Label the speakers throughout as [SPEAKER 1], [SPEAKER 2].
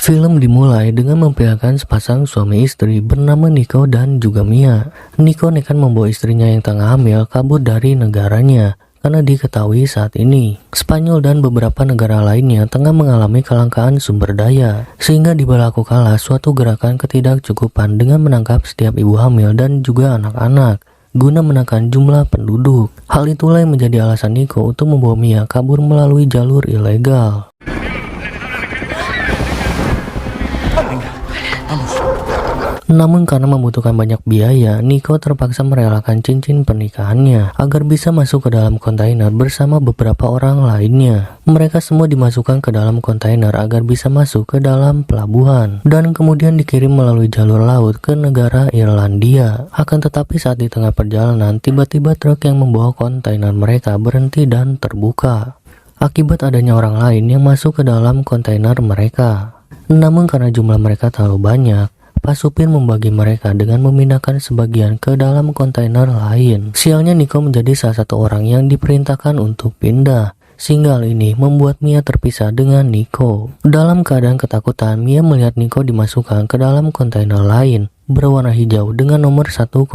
[SPEAKER 1] Film dimulai dengan memperlihatkan sepasang suami istri bernama Nico dan juga Mia. Nico nekat membawa istrinya yang tengah hamil kabur dari negaranya karena diketahui saat ini Spanyol dan beberapa negara lainnya tengah mengalami kelangkaan sumber daya, sehingga diberlakukanlah suatu gerakan ketidakcukupan dengan menangkap setiap ibu hamil dan juga anak-anak guna menekan jumlah penduduk. Hal itulah yang menjadi alasan Nico untuk membawa Mia kabur melalui jalur ilegal. Namun karena membutuhkan banyak biaya, Nico terpaksa merelakan cincin pernikahannya agar bisa masuk ke dalam kontainer bersama beberapa orang lainnya. Mereka semua dimasukkan ke dalam kontainer agar bisa masuk ke dalam pelabuhan dan kemudian dikirim melalui jalur laut ke negara Irlandia. Akan tetapi saat di tengah perjalanan, tiba-tiba truk yang membawa kontainer mereka berhenti dan terbuka akibat adanya orang lain yang masuk ke dalam kontainer mereka. Namun karena jumlah mereka terlalu banyak, Pak supir membagi mereka dengan memindahkan sebagian ke dalam kontainer lain. Sialnya Nico menjadi salah satu orang yang diperintahkan untuk pindah, sehingga hal ini membuat Mia terpisah dengan Nico. Dalam keadaan ketakutan, Mia melihat Nico dimasukkan ke dalam kontainer lain berwarna hijau dengan nomor 107.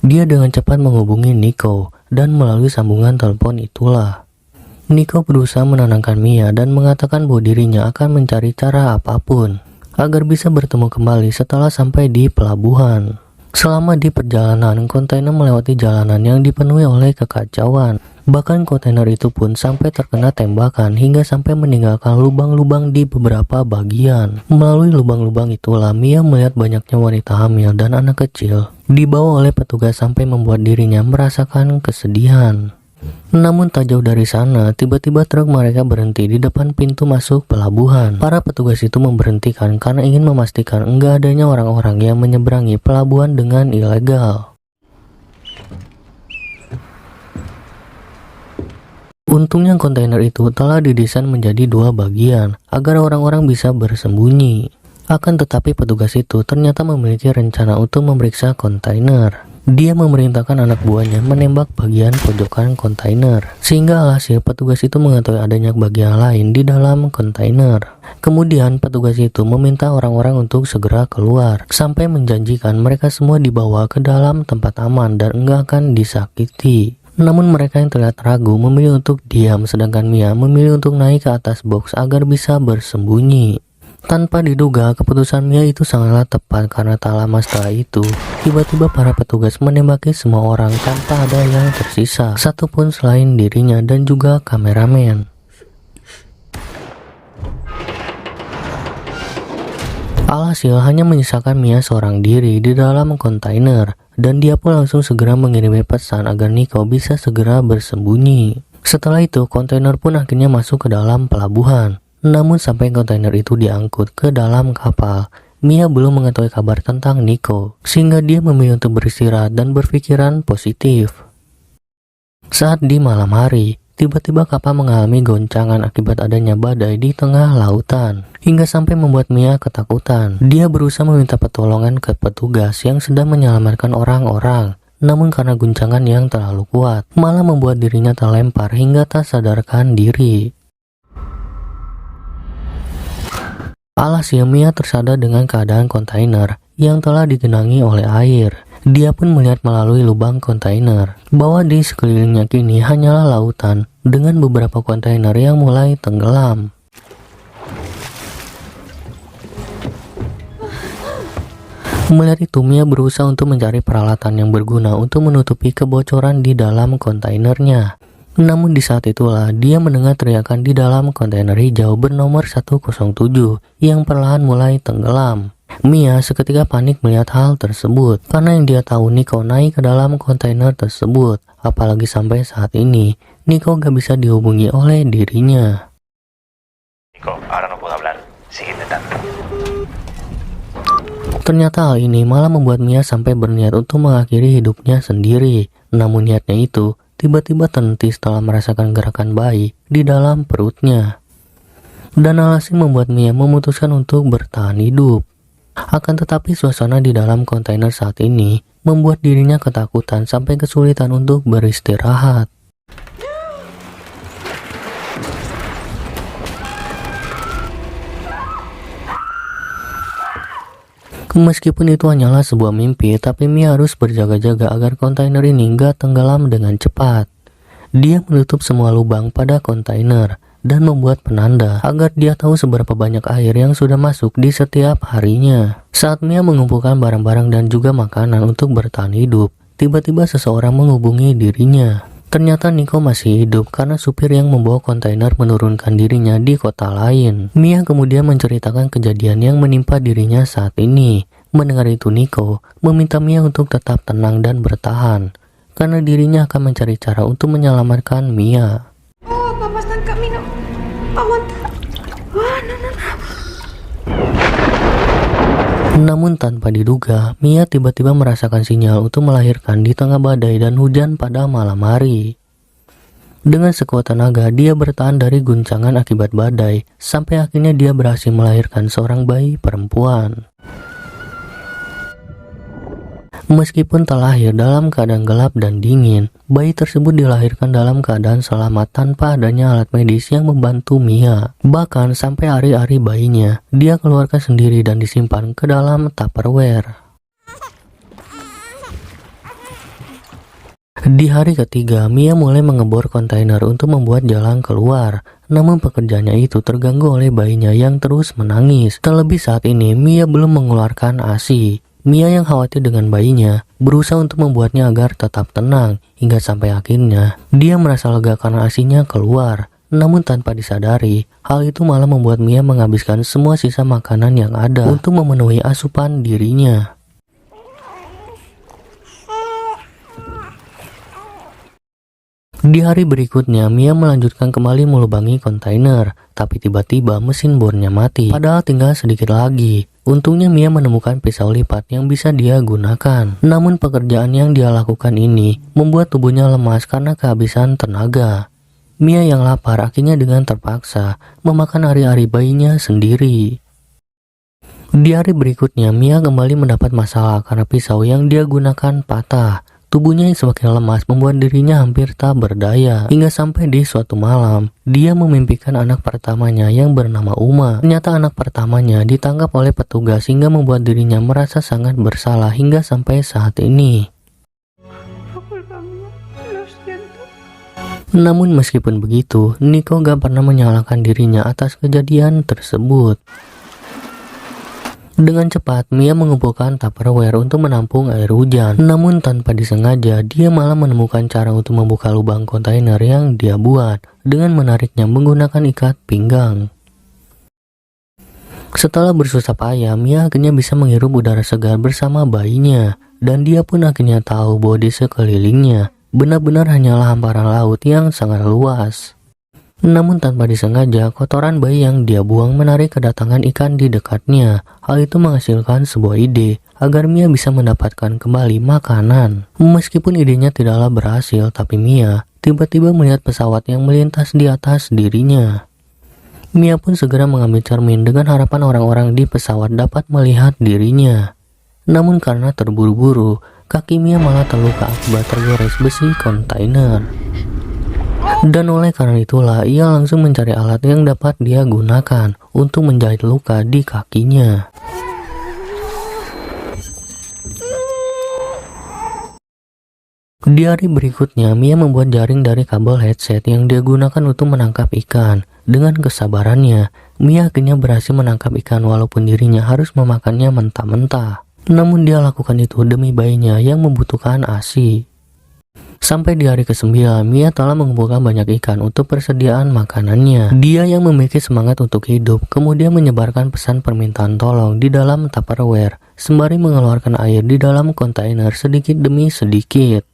[SPEAKER 1] Dia dengan cepat menghubungi Nico dan melalui sambungan telepon itulah Nico berusaha menenangkan Mia dan mengatakan bahwa dirinya akan mencari cara apapun agar bisa bertemu kembali setelah sampai di pelabuhan. Selama di perjalanan, kontainer melewati jalanan yang dipenuhi oleh kekacauan. Bahkan kontainer itu pun sampai terkena tembakan hingga sampai meninggalkan lubang-lubang di beberapa bagian. Melalui lubang-lubang itulah Mia melihat banyaknya wanita hamil dan anak kecil dibawa oleh petugas sampai membuat dirinya merasakan kesedihan. Namun tak jauh dari sana, tiba-tiba truk mereka berhenti di depan pintu masuk pelabuhan. Para petugas itu memberhentikan karena ingin memastikan enggak adanya orang-orang yang menyeberangi pelabuhan dengan ilegal. Untungnya kontainer itu telah didesain menjadi dua bagian agar orang-orang bisa bersembunyi. Akan tetapi petugas itu ternyata memiliki rencana untuk memeriksa kontainer. Dia memerintahkan anak buahnya menembak bagian pojokan kontainer, sehingga alhasil petugas itu mengetahui adanya bagian lain di dalam kontainer. Kemudian petugas itu meminta orang-orang untuk segera keluar, sampai menjanjikan mereka semua dibawa ke dalam tempat aman dan enggak akan disakiti. Namun mereka yang terlihat ragu memilih untuk diam, sedangkan Mia memilih untuk naik ke atas box agar bisa bersembunyi. Tanpa diduga, keputusan Mia itu sangatlah tepat karena tak lama setelah itu, tiba-tiba para petugas menembaki semua orang tanpa ada yang tersisa, satupun selain dirinya dan juga kameramen. Alhasil hanya menyisakan Mia seorang diri di dalam kontainer, dan dia pun langsung segera mengirimi pesan agar Nico bisa segera bersembunyi. Setelah itu, kontainer pun akhirnya masuk ke dalam pelabuhan. Namun sampai kontainer itu diangkut ke dalam kapal, Mia belum mengetahui kabar tentang Nico, sehingga dia memilih untuk beristirahat dan berpikiran positif. Saat di malam hari, tiba-tiba kapal mengalami goncangan akibat adanya badai di tengah lautan, hingga sampai membuat Mia ketakutan. Dia berusaha meminta pertolongan ke petugas yang sedang menyelamatkan orang-orang, namun karena guncangan yang terlalu kuat, malah membuat dirinya terlempar hingga tak sadarkan diri. Alhasil Mia tersadar dengan keadaan kontainer yang telah digenangi oleh air. Dia pun melihat melalui lubang kontainer bahwa di sekelilingnya kini hanyalah lautan dengan beberapa kontainer yang mulai tenggelam. Melihat itu, Mia berusaha untuk mencari peralatan yang berguna untuk menutupi kebocoran di dalam kontainernya. Namun di saat itulah dia mendengar teriakan di dalam kontainer hijau bernomor 107 yang perlahan mulai tenggelam. Mia seketika panik melihat hal tersebut karena yang dia tahu Nico naik ke dalam kontainer tersebut. Apalagi sampai saat ini Nico gak bisa dihubungi oleh dirinya.
[SPEAKER 2] Nico, ahora no puedo hablar. Sigue intentando.
[SPEAKER 1] Ternyata hal ini malah membuat Mia sampai berniat untuk mengakhiri hidupnya sendiri. Namun niatnya itu tiba-tiba terhenti setelah merasakan gerakan bayi di dalam perutnya. Dan alhasil membuat Mia memutuskan untuk bertahan hidup. Akan tetapi suasana di dalam kontainer saat ini membuat dirinya ketakutan sampai kesulitan untuk beristirahat. Meskipun itu hanyalah sebuah mimpi, tapi Mia harus berjaga-jaga agar kontainer ini nggak tenggelam dengan cepat. Dia menutup semua lubang pada kontainer dan membuat penanda agar dia tahu seberapa banyak air yang sudah masuk di setiap harinya. Saat Mia mengumpulkan barang-barang dan juga makanan untuk bertahan hidup, tiba-tiba seseorang menghubungi dirinya. Ternyata Nico masih hidup karena supir yang membawa kontainer menurunkan dirinya di kota lain. Mia kemudian menceritakan kejadian yang menimpa dirinya saat ini. Mendengar itu, Nico meminta Mia untuk tetap tenang dan bertahan, karena dirinya akan mencari cara untuk menyelamatkan Mia.
[SPEAKER 3] Oh, papas nangkap Mino. Pawan tak. Wah,
[SPEAKER 1] Namun tanpa diduga, Mia tiba-tiba merasakan sinyal untuk melahirkan di tengah badai dan hujan pada malam hari. Dengan sekuat tenaga, dia bertahan dari guncangan akibat badai, sampai akhirnya dia berhasil melahirkan seorang bayi perempuan. Meskipun terlahir dalam keadaan gelap dan dingin, bayi tersebut dilahirkan dalam keadaan selamat tanpa adanya alat medis yang membantu Mia. Bahkan sampai hari-hari bayinya, dia keluarkan sendiri dan disimpan ke dalam Tupperware. Di hari ketiga, Mia mulai mengebor kontainer untuk membuat jalan keluar. Namun pekerjaannya itu terganggu oleh bayinya yang terus menangis. Terlebih saat ini, Mia belum mengeluarkan ASI. Mia yang khawatir dengan bayinya berusaha untuk membuatnya agar tetap tenang, hingga sampai akhirnya dia merasa lega karena ASINya keluar. Namun tanpa disadari, hal itu malah membuat Mia menghabiskan semua sisa makanan yang ada untuk memenuhi asupan dirinya. Di hari berikutnya, Mia melanjutkan kembali melubangi kontainer, tapi tiba-tiba mesin bornya mati. Padahal tinggal sedikit lagi. Untungnya Mia menemukan pisau lipat yang bisa dia gunakan. Namun pekerjaan yang dia lakukan ini membuat tubuhnya lemas karena kehabisan tenaga. Mia yang lapar akhirnya dengan terpaksa memakan hari-hari bayinya sendiri. Di hari berikutnya, Mia kembali mendapat masalah karena pisau yang dia gunakan patah. Tubuhnya yang semakin lemas membuat dirinya hampir tak berdaya. Hingga sampai di suatu malam, dia memimpikan anak pertamanya yang bernama Uma. Ternyata anak pertamanya ditangkap oleh petugas hingga membuat dirinya merasa sangat bersalah hingga sampai saat ini. Namun meskipun begitu, Nico gak pernah menyalahkan dirinya atas kejadian tersebut. Dengan cepat, Mia mengumpulkan Tupperware untuk menampung air hujan. Namun tanpa disengaja, dia malah menemukan cara untuk membuka lubang kontainer yang dia buat dengan menariknya menggunakan ikat pinggang. Setelah bersusah payah, Mia akhirnya bisa menghirup udara segar bersama bayinya. Dan dia pun akhirnya tahu bahwa di sekelilingnya benar-benar hanyalah hamparan laut yang sangat luas. Namun tanpa disengaja, kotoran bayi yang dia buang menarik kedatangan ikan di dekatnya. Hal itu menghasilkan sebuah ide agar Mia bisa mendapatkan kembali makanan. Meskipun idenya tidaklah berhasil, tapi Mia tiba-tiba melihat pesawat yang melintas di atas dirinya. Mia pun segera mengambil cermin dengan harapan orang-orang di pesawat dapat melihat dirinya. Namun karena terburu-buru, kaki Mia malah terluka akibat tergores besi kontainer. Dan oleh karena itulah ia langsung mencari alat yang dapat dia gunakan untuk menjahit luka di kakinya. Di hari berikutnya, Mia membuat jaring dari kabel headset yang dia gunakan untuk menangkap ikan. Dengan kesabarannya, Mia akhirnya berhasil menangkap ikan walaupun dirinya harus memakannya mentah-mentah. Namun dia lakukan itu demi bayinya yang membutuhkan ASI. Sampai di hari ke-9, Mia telah mengumpulkan banyak ikan untuk persediaan makanannya. Dia yang memiliki semangat untuk hidup, kemudian menyebarkan pesan permintaan tolong di dalam Tupperware, sembari mengeluarkan air di dalam kontainer sedikit demi sedikit.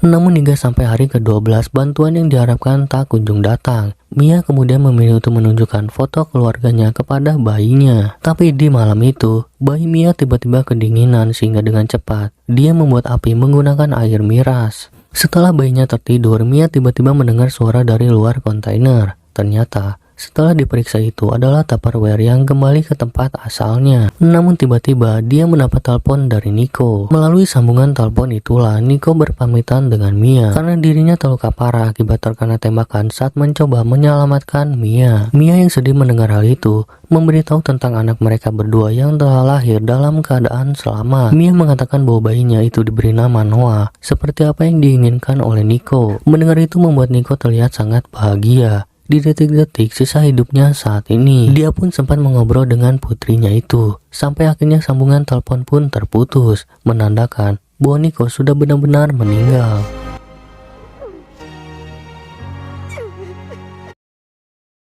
[SPEAKER 1] Namun hingga sampai hari ke-12, bantuan yang diharapkan tak kunjung datang. Mia kemudian memilih untuk menunjukkan foto keluarganya kepada bayinya. Tapi di malam itu, bayi Mia tiba-tiba kedinginan sehingga dengan cepat dia membuat api menggunakan air miras. Setelah bayinya tertidur, Mia tiba-tiba mendengar suara dari luar kontainer. Ternyata setelah diperiksa itu adalah Tupperware yang kembali ke tempat asalnya. Namun tiba-tiba dia mendapat telepon dari Nico. Melalui sambungan telepon itulah Nico berpamitan dengan Mia karena dirinya terluka parah akibat terkena tembakan saat mencoba menyelamatkan Mia. Mia yang sedih mendengar hal itu memberitahu tentang anak mereka berdua yang telah lahir dalam keadaan selamat. Mia mengatakan bahwa bayinya itu diberi nama Noah, seperti apa yang diinginkan oleh Nico. Mendengar itu membuat Nico terlihat sangat bahagia di detik-detik sisa hidupnya saat ini. Dia pun sempat mengobrol dengan putrinya itu, sampai akhirnya sambungan telepon pun terputus, menandakan bahwa Nico sudah benar-benar meninggal.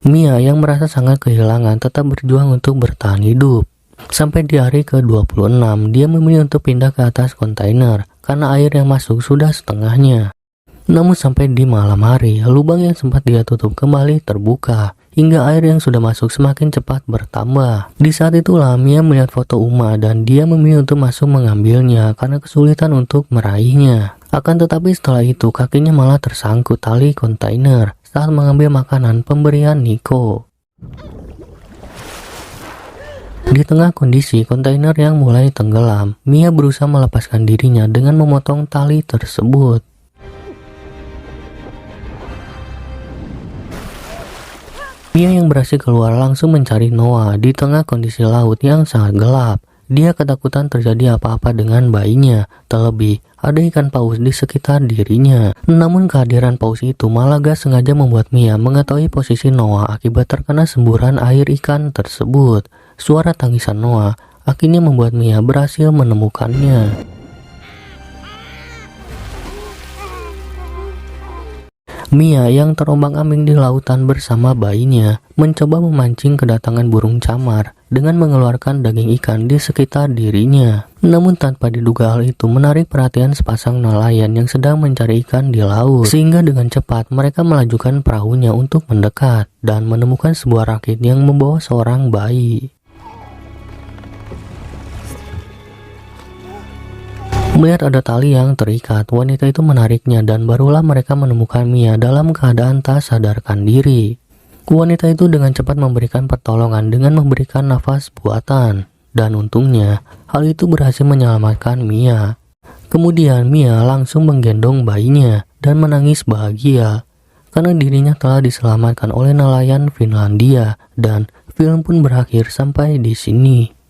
[SPEAKER 1] Mia yang merasa sangat kehilangan tetap berjuang untuk bertahan hidup. Sampai di hari ke-26, dia memilih untuk pindah ke atas kontainer karena air yang masuk sudah setengahnya. Namun sampai di malam hari, lubang yang sempat dia tutup kembali terbuka, hingga air yang sudah masuk semakin cepat bertambah. Di saat itulah Mia melihat foto Uma dan dia memilih untuk masuk mengambilnya karena kesulitan untuk meraihnya. Akan tetapi setelah itu kakinya malah tersangkut tali kontainer saat mengambil makanan pemberian Nico. Di tengah kondisi kontainer yang mulai tenggelam, Mia berusaha melepaskan dirinya dengan memotong tali tersebut. Mia yang berhasil keluar langsung mencari Noah di tengah kondisi laut yang sangat gelap. Dia ketakutan terjadi apa-apa dengan bayinya, terlebih ada ikan paus di sekitar dirinya. Namun kehadiran paus itu malah gak sengaja membuat Mia mengetahui posisi Noah akibat terkena semburan air ikan tersebut. Suara tangisan Noah akhirnya membuat Mia berhasil menemukannya. Mia yang terombang-ambing di lautan bersama bayinya mencoba memancing kedatangan burung camar dengan mengeluarkan daging ikan di sekitar dirinya. Namun tanpa diduga hal itu menarik perhatian sepasang nelayan yang sedang mencari ikan di laut. Sehingga dengan cepat mereka melajukan perahunya untuk mendekat dan menemukan sebuah rakit yang membawa seorang bayi. Melihat ada tali yang terikat, wanita itu menariknya dan barulah mereka menemukan Mia dalam keadaan tak sadarkan diri. Wanita itu dengan cepat memberikan pertolongan dengan memberikan nafas buatan. Dan untungnya, hal itu berhasil menyelamatkan Mia. Kemudian Mia langsung menggendong bayinya dan menangis bahagia karena dirinya telah diselamatkan oleh nelayan Finlandia dan film pun berakhir sampai di sini.